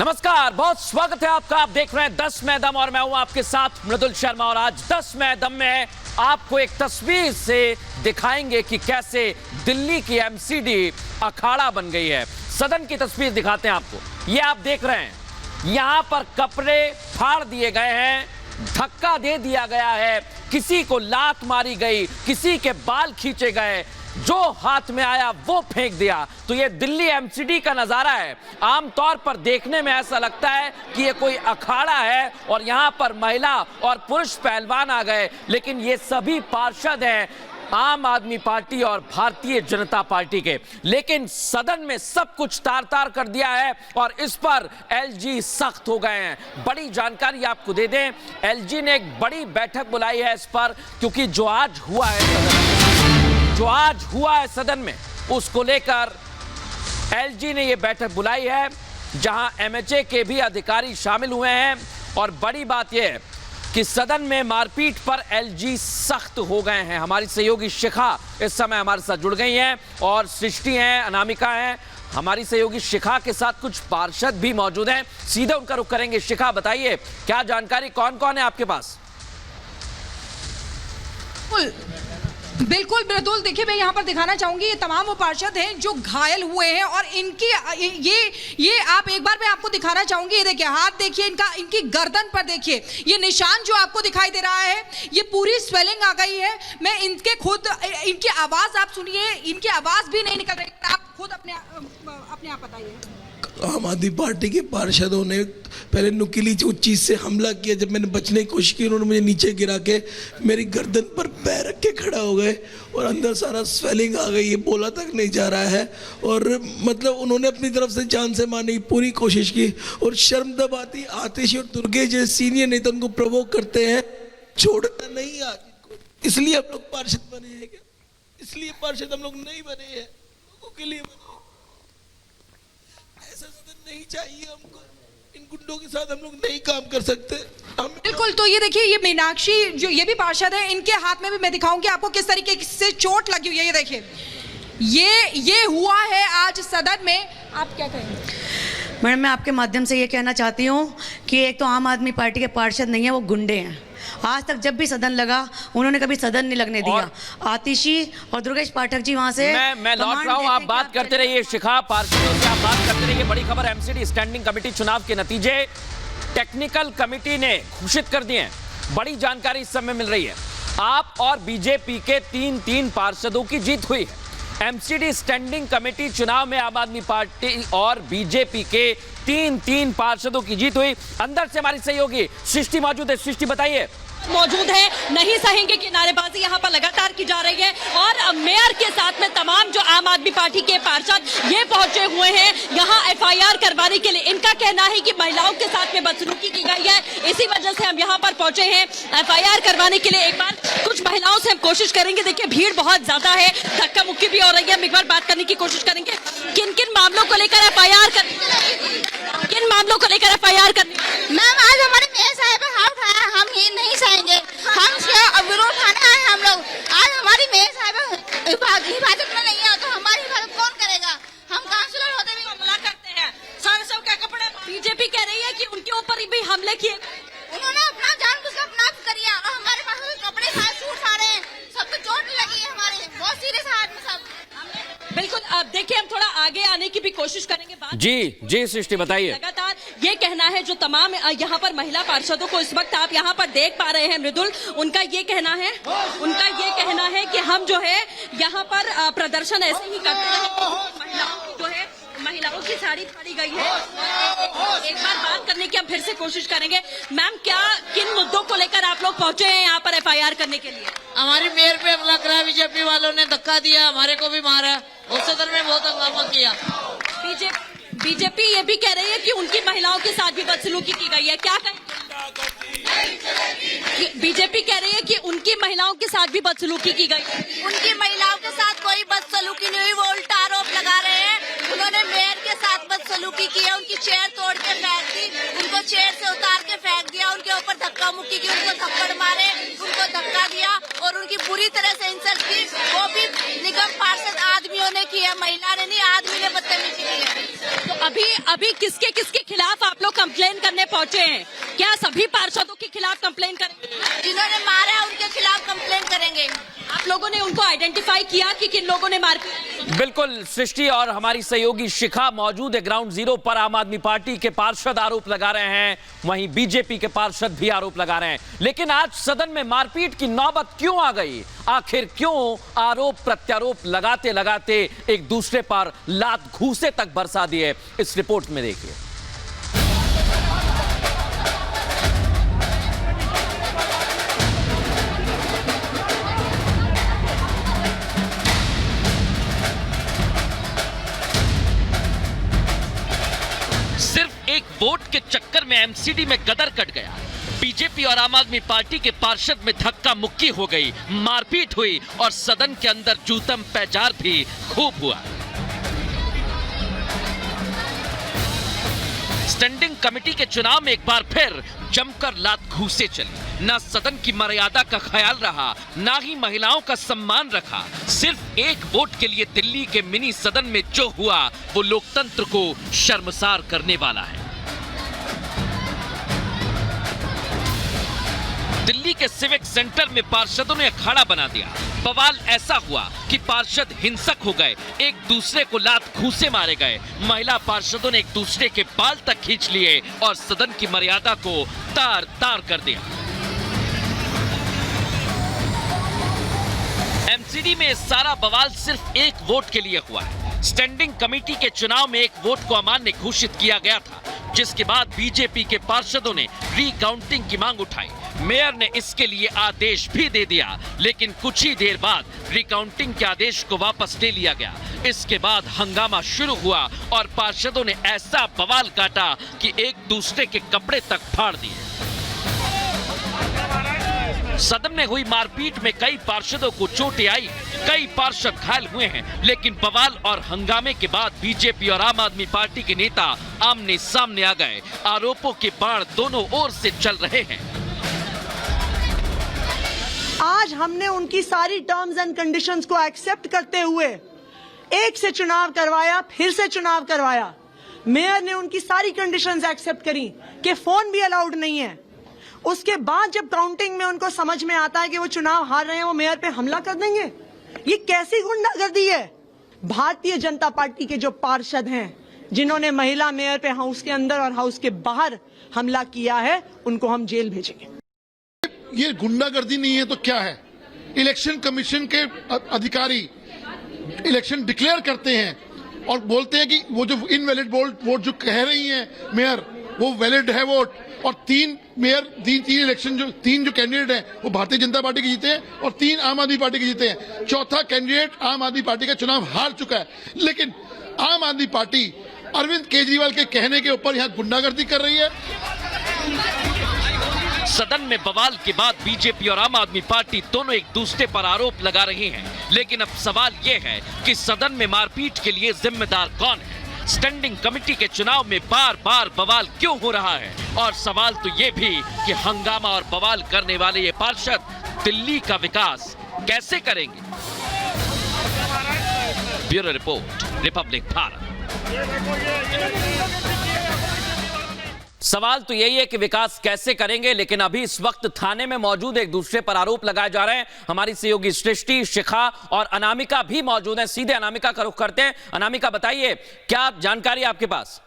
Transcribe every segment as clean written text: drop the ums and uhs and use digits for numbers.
नमस्कार, बहुत स्वागत है आपका। आप देख रहे हैं 10 में दम और मैं हूं आपके साथ मृदुल शर्मा। और आज 10 में दम में आपको एक तस्वीर से दिखाएंगे कि कैसे दिल्ली की एमसीडी अखाड़ा बन गई है। सदन की तस्वीर दिखाते हैं आपको। ये आप देख रहे हैं, यहां पर कपड़े फाड़ दिए गए हैं, धक्का दे दिया गया है, किसी को लात मारी गई, किसी के बाल खींचे गए, जो हाथ में आया वो फेंक दिया। तो ये दिल्ली एमसीडी का नजारा है। आमतौर पर देखने में ऐसा लगता है कि ये कोई अखाड़ा है और यहां पर महिला और पुरुष पहलवान आ गए, लेकिन ये सभी पार्षद हैं आम आदमी पार्टी और भारतीय जनता पार्टी के। लेकिन सदन में सब कुछ तार तार कर दिया है और इस पर एलजी सख्त हो गए हैं। बड़ी जानकारी आपको दे दें, एलजी ने एक बड़ी बैठक बुलाई है इस पर, क्योंकि जो आज हुआ है सदन में उसको लेकर एलजी ने यह बैठक बुलाई है, जहां एमएचए के भी अधिकारी शामिल हुए हैं। और बड़ी बात यह है कि सदन में मारपीट पर एलजी सख्त हो गए हैं। हमारी सहयोगी शिखा इस समय हमारे साथ जुड़ गई हैं और सृष्टि हैं, अनामिका हैं। हमारी सहयोगी शिखा के साथ कुछ पार्षद भी मौजूद हैं, सीधे उनका रुख करेंगे। शिखा, बताइए क्या जानकारी, कौन कौन है आपके पास? बिल्कुल मृदुल, देखिए मैं यहाँ पर दिखाना चाहूंगी ये तमाम वो पार्षद हैं जो घायल हुए हैं और इनकी ये आप एक बार मैं आपको दिखाना चाहूंगी। ये देखिए हाथ देखिए इनका, इनकी गर्दन पर देखिए ये निशान जो आपको दिखाई दे रहा है, ये पूरी स्वेलिंग आ गई है। मैं इनके खुद इनकी आवाज आप सुनिए, इनकी आवाज भी नहीं निकल रही। आप खुद अपने आप बताइए। आम आदमी पार्टी के पार्षदों ने पहले नुकीली चीज से हमला किया। जब मैंने बचने की कोशिश की, उन्होंने मुझे नीचे गिरा के मेरी गर्दन पर पैर रख के खड़ा हो गए और अंदर सारा स्वेलिंग आ गई, ये बोला तक नहीं जा रहा है। और मतलब उन्होंने अपनी तरफ से जान से मारने की पूरी कोशिश की और शर्मदब आती आतिश और दुर्गे जैसे सीनियर नेता उनको प्रवोक करते हैं, छोड़ना नहीं आज इनको। इसलिए हम लोग पार्षद बने हैं क्या? इसलिए पार्षद हम लोग नहीं बने हैं, लोगों के लिए बने। नहीं चाहिए हमको, इन गुंडों के साथ हम लोग नहीं काम कर सकते। बिल्कुल, तो ये देखिए ये मीनाक्षी जो ये भी पार्षद है, इनके हाथ में भी मैं दिखाऊंगी आपको किस तरीके से चोट लगी हुई है। ये देखिए ये हुआ है आज सदन में। आप क्या कहेंगे? मैडम, मैं आपके माध्यम से ये कहना चाहती हूँ कि एक तो आम आदमी पार्टी के पार्षद नहीं है, वो गुंडे हैं। आज तक जब भी सदन लगा उन्होंने कभी सदन नहीं लगने दिया। आतिशी और दुर्गेश पाठक जी वहां से मैं लौट रहा हूं, आप बात करते रहिए। शिखा, पार्षदों से आप बात करते रहिए। बड़ी खबर, एमसीडी स्टैंडिंग कमेटी चुनाव के नतीजे टेक्निकल कमेटी ने घोषित कर दिए हैं। बड़ी जानकारी इस समय मिल रही है। आप और बीजेपी के तीन पार्षदों की जीत हुई है। एमसीडी स्टैंडिंग कमेटी चुनाव में आम आदमी पार्टी और बीजेपी के तीन पार्षदों की जीत हुई। अंदर से हमारी सहयोगी सृष्टि मौजूद है। सृष्टि, बताइए। मौजूद है, नहीं सहेंगे कि नारेबाजी यहाँ पर लगातार की जा रही है और मेयर के साथ में तमाम जो आम आदमी पार्टी के पार्षद ये पहुंचे हुए हैं यहाँ एफआईआर करवाने के लिए। इनका कहना है कि महिलाओं के साथ में बदसलूकी की गई है, इसी वजह से हम यहाँ पर पहुंचे हैं एफआईआर करवाने के लिए। एक बार कुछ महिलाओं से हम कोशिश करेंगे। देखिए भीड़ बहुत ज्यादा है, धक्का मुक्की भी हो रही है। हम एक बार बात करने की कोशिश करेंगे। किन किन मामलों को लेकर एफआईआर किन मामलों को लेकर एफआईआर करनी? मैम, आज हमारे मेयर साहब हाथ उठाया, हम ये नहीं सहेंगे। हम विरोध ठाने आए हम लोग। आज हमारी मेयर साहब हिफाजत में नहीं है, तो हमारी हिफाजत कौन करेगा? हम काउंसिलर होते भी हमला करते हैं। सारे सब के कपड़े बीजेपी कह रही है कि उनके ऊपर भी हमले किए, उन्होंने अपना जानबूझ कर अपना करिए और हमारे पास कपड़े सूट फाड़े हैं, सबको चोट लगी है, हमारे बहुत सीरियस हाथ में सब। बिल्कुल, अब देखिए हम थोड़ा आगे आने की भी कोशिश करेंगे। जी सृष्टि, बताइए। लगातार ये कहना है जो तमाम यहाँ पर महिला पार्षदों को इस वक्त आप यहाँ पर देख पा रहे हैं मृदुल, उनका ये कहना है कि हम जो है यहाँ पर प्रदर्शन ऐसे ही करते हैं। महिलाओं की साड़ी फाड़ी गई है। एक बार बात करने की हम फिर से कोशिश करेंगे। मैम, क्या किन मुद्दों को लेकर आप लोग पहुंचे हैं यहाँ पर एफआईआर करने के लिए? हमारी मेयर पे हमला करा, बीजेपी वालों ने धक्का दिया, हमारे को भी मारा और सदन में बहुत हंगामा किया। बीजेपी ये भी कह रही है कि उनकी महिलाओं के साथ भी बदसलूकी की गई है। क्या कहें? बीजेपी कह रही है कि उनकी महिलाओं के साथ भी बदसलूकी की गई है। उनकी महिलाओं के साथ कोई बदसलूकी नहीं हुई, वो उल्टा आरोप लगा रहे हैं। उन्होंने मेयर के साथ बदसलूकी की है, उनकी चेयर तोड़ के फेंक दी, उनको चेयर से उतार के फेंक दिया, उनके ऊपर धक्का मुक्की की, उनको थप्पड़ मारे, उनको धक्का दिया और उनकी बुरी तरह से इंसल्ट की। वो भी निगम पार्षद आदमियों ने की है, महिला ने नहीं, आदमी ने बदतमीजी की है। तो अभी किसके किसके खिलाफ आप लोग कंप्लेन करने पहुंचे हैं? क्या सभी पार्षदों के खिलाफ कंप्लेन करेंगे? जिन्होंने मारा है उनके खिलाफ कंप्लेन करेंगे। आप लोगों ने उनको आइडेंटिफाई किया कि किन लोगों ने मारपीट? बिल्कुल सृष्टि और हमारी सहयोगी शिखा मौजूद है ग्राउंड जीरो पर। आम आदमी पार्टी के पार्षद आरोप लगा रहे हैं, वहीं बीजेपी के पार्षद भी आरोप लगा रहे हैं। लेकिन आज सदन में मारपीट की नौबत क्यों आ गई? आखिर क्यों आरोप प्रत्यारोप लगाते लगाते एक दूसरे पर लात घूंसे तक बरसा दिए? इस रिपोर्ट में देखिए। सिर्फ एक वोट के चक्कर में एमसीडी में गदर कट गया। बीजेपी और आम आदमी पार्टी के पार्षद में धक्का मुक्की हो गई, मारपीट हुई और सदन के अंदर जूतम पैजार भी खूब हुआ। स्टैंडिंग कमेटी के चुनाव में एक बार फिर जमकर लात घूंसे चली। ना सदन की मर्यादा का ख्याल रहा, ना ही महिलाओं का सम्मान रखा। सिर्फ एक वोट के लिए दिल्ली के मिनी सदन में जो हुआ वो लोकतंत्र को शर्मसार करने वाला है। दिल्ली के सिविक सेंटर में पार्षदों ने अखाड़ा बना दिया। बवाल ऐसा हुआ कि पार्षद हिंसक हो गए, एक दूसरे को लात घूंसे मारे गए। महिला पार्षदों ने एक दूसरे के बाल तक खींच लिए और सदन की मर्यादा को तार तार कर दिया। एमसीडी में सारा बवाल सिर्फ एक वोट के लिए हुआ है। स्टैंडिंग कमेटी के चुनाव में एक वोट को अमान्य घोषित किया गया था, जिसके बाद बीजेपी के पार्षदों ने रीकाउंटिंग की मांग उठाई। मेयर ने इसके लिए आदेश भी दे दिया, लेकिन कुछ ही देर बाद रिकाउंटिंग के आदेश को वापस ले लिया गया। इसके बाद हंगामा शुरू हुआ और पार्षदों ने ऐसा बवाल काटा कि एक दूसरे के कपड़े तक फाड़ दिए। सदन में हुई मारपीट में कई पार्षदों को चोटें आई, कई पार्षद घायल हुए हैं। लेकिन बवाल और हंगामे के बाद बीजेपी और आम आदमी पार्टी के नेता आमने सामने आ गए। आरोपों के बाण दोनों ओर से चल रहे हैं। आज हमने उनकी सारी टर्म्स एंड कंडीशंस को एक्सेप्ट करते हुए एक से चुनाव करवाया, फिर से चुनाव करवाया। मेयर ने उनकी सारी कंडीशंस एक्सेप्ट करी कि फोन भी अलाउड नहीं है। उसके बाद जब काउंटिंग में उनको समझ में आता है कि वो चुनाव हार रहे हैं, वो मेयर पे हमला कर देंगे। ये कैसी गुंडागर्दी है? भारतीय जनता पार्टी के जो पार्षद हैं, जिन्होंने महिला मेयर पे हाउस के अंदर और हाउस के बाहर हमला किया है, उनको हम जेल भेजेंगे। ये गुंडागर्दी नहीं है तो क्या है? इलेक्शन कमीशन के अधिकारी इलेक्शन डिक्लेयर करते हैं और बोलते हैं कि वो जो इनवैलिड वोट जो कह रही हैं मेयर, वो वैलिड है वोट। और तीन इलेक्शन तीन जो कैंडिडेट हैं वो भारतीय जनता पार्टी के जीते हैं और 3 आम आदमी पार्टी के जीते हैं। चौथा कैंडिडेट आम आदमी पार्टी का चुनाव हार चुका है। लेकिन आम आदमी पार्टी अरविंद केजरीवाल के कहने के ऊपर यहाँ गुंडागर्दी कर रही है। सदन में बवाल के बाद बीजेपी और आम आदमी पार्टी दोनों एक दूसरे पर आरोप लगा रही हैं। लेकिन अब सवाल यह है कि सदन में मारपीट के लिए जिम्मेदार कौन है? स्टैंडिंग कमेटी के चुनाव में बार बार बवाल क्यों हो रहा है? और सवाल तो ये भी कि हंगामा और बवाल करने वाले ये पार्षद दिल्ली का विकास कैसे करेंगे? Bureau report, Republic Bharat. सवाल तो यही है कि विकास कैसे करेंगे, लेकिन अभी इस वक्त थाने में मौजूद एक दूसरे पर आरोप लगाए जा रहे हैं। हमारी सहयोगी सृष्टि, शिखा और अनामिका भी मौजूद हैं। सीधे अनामिका का रुख करते हैं। अनामिका, बताइए क्या जानकारी आपके पास?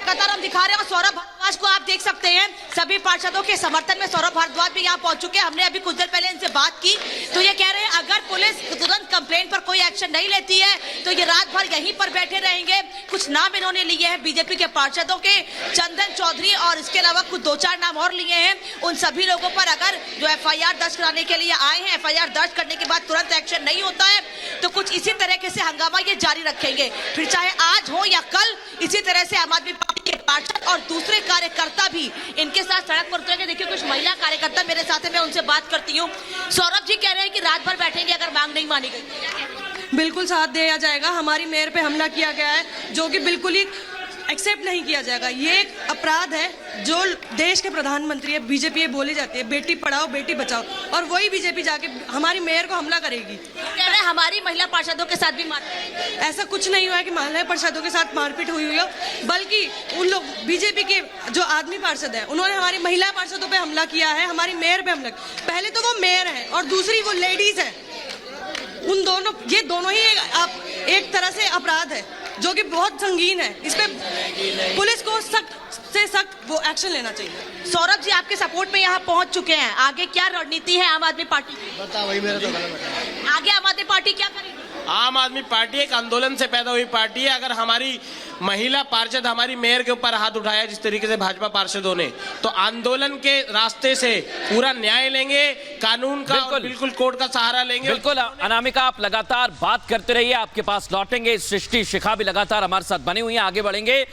लगातार हम दिखा रहे हैं और सौरभ भारद्वाज को आप देख सकते हैं। सभी पार्षदों के समर्थन में सौरभ भारद्वाज भी यहाँ पहुंच चुके हैं। हमने अभी कुछ देर पहले इनसे बात की तो ये कह रहे हैं अगर पुलिस तुरंत कंप्लेंट पर कोई एक्शन नहीं लेती है तो ये रात भर यहीं पर बैठे रहेंगे। कुछ नाम इन्होंने लिए हैं बीजेपी के पार्षदों के, चंदन चौधरी और इसके अलावा कुछ 2-4 नाम और लिए हैं। उन सभी लोगों पर अगर जो FIR दर्ज कराने के लिए आए हैं, FIR दर्ज करने के बाद तुरंत एक्शन नहीं होता है तो कुछ इसी तरीके से हंगामा ये जारी रखेंगे। फिर चाहे आज हो या कल, इसी तरह से आम आदमी पार्टी के पार्षद और दूसरे कार्यकर्ता भी इनके साथ सड़क पर उतरेंगे। देखिए कुछ महिला कार्यकर्ता मेरे साथ है, मैं उनसे बात करती हूँ। सौरभ जी कह रहे हैं कि रात भर बैठेंगे अगर मांग नहीं मानी गई। बिल्कुल साथ दिया जाएगा। हमारी मेयर पे हमला किया गया है जो कि बिल्कुल ही एक्सेप्ट नहीं किया जाएगा। ये एक अपराध है। जो देश के प्रधानमंत्री है, बीजेपी ये बोली जाती है बेटी पढ़ाओ बेटी बचाओ, और वही बीजेपी जाके हमारी मेयर को हमला करेगी। कह रहे हैं हमारी महिला पार्षदों के साथ भी मारपीट? ऐसा कुछ नहीं हुआ है कि महिला पार्षदों के साथ मारपीट हुई हो, बल्कि उन लोग बीजेपी के जो आदमी पार्षद है उन्होंने हमारी महिला पार्षदों पे हमला किया है, हमारी मेयर पे हमला। पहले तो वो मेयर है और दूसरी वो लेडीज है। उन दोनों, ये दोनों ही एक तरह से अपराध है जो कि बहुत संगीन है। इस पे पुलिस को सख्त से सख्त वो एक्शन लेना चाहिए। सौरभ जी आपके सपोर्ट में यहाँ पहुंच चुके हैं, आगे क्या रणनीति है आम आदमी पार्टी की? बता वही मेरा तो गलत। आगे आम आदमी पार्टी क्या करेगी? आम आदमी पार्टी एक आंदोलन से पैदा हुई पार्टी है। अगर हमारी महिला पार्षद हमारी मेयर के ऊपर हाथ उठाया जिस तरीके से भाजपा पार्षदों ने, तो आंदोलन के रास्ते से पूरा न्याय लेंगे, कानून का और बिल्कुल कोर्ट का सहारा लेंगे। बिल्कुल अनामिका, आप लगातार बात करते रहिए, आपके पास लौटेंगे। सृष्टि शिखा भी लगातार हमारे साथ बनी हुई है, आगे बढ़ेंगे।